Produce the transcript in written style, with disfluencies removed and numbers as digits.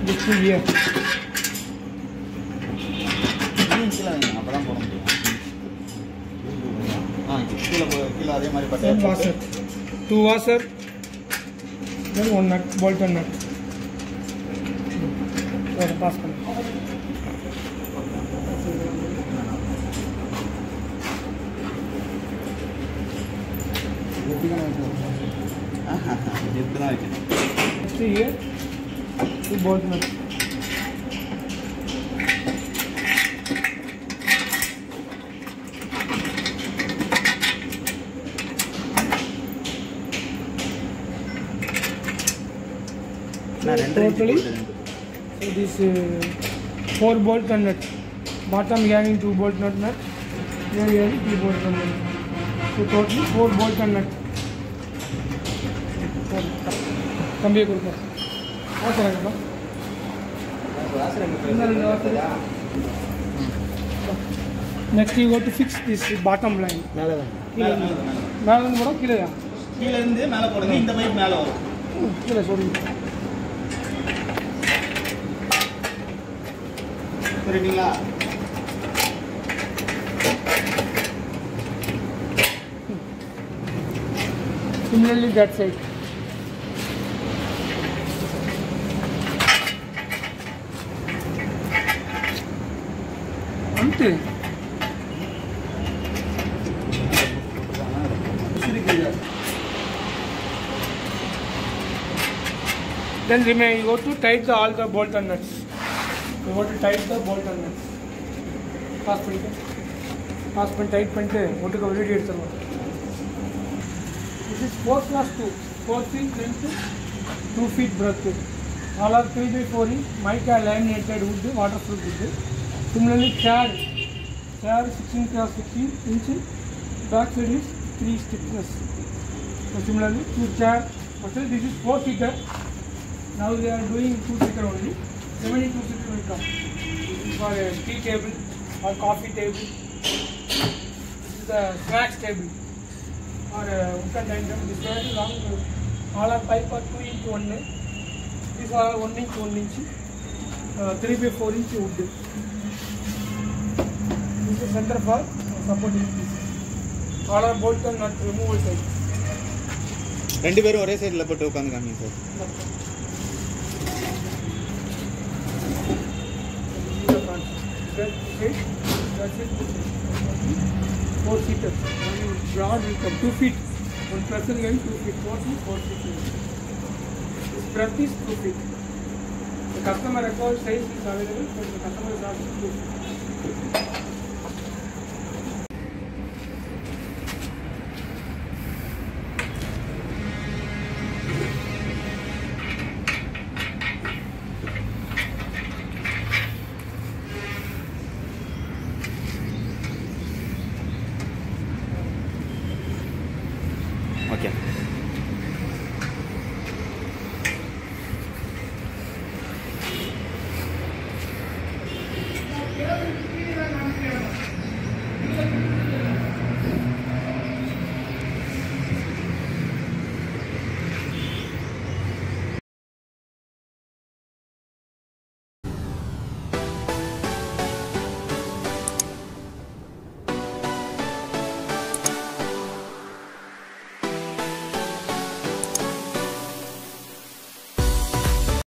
This to here. One washer. 2 washer. Then 1 nut, bolt and nut. Pass kar. Next here, 2 bolt nut. Totally, so this 4 bolt and nut. Bottom having 2 bolt nut. Here having 2 bolt and nut. So totally 4 bolt and nut. Come here, Guru. Next you go to fix this bottom line. Similarly that side. Ante. Then remain, you go to tight all the bolt and nuts. You go to tight the bolt and nuts. Pass tight pante. What to go ready it sir. This is 4+2. 4 feet length, 2 feet breadth. All are 3x4 inch mica laminated wood, waterproof wood. Similarly, chair 16 x 16 inch. Back side is 3 stiffness. So similarly, 2 chair. This is 4-seater. Now they are doing 2-seater only. 72-seater will come. This is for a tea table or coffee table. This is a snacks table or wooden dining table. This is very long. All are pipe are 2 inch 1. These are 1 inch 1 inch. 3x4 inch wood. This is center for supporting piece. All are bolt and nut removal side. ரெண்டு பேரும் ஒரே சைடுல போட்டு உட்கார்ந்து காமிங்க sir. That's it. 4-seater. One broad will come 2 feet. One person going 2 feet. 4 feet. This breadth is 2 feet. The customer record size is available, but the customer is asking 2 feet.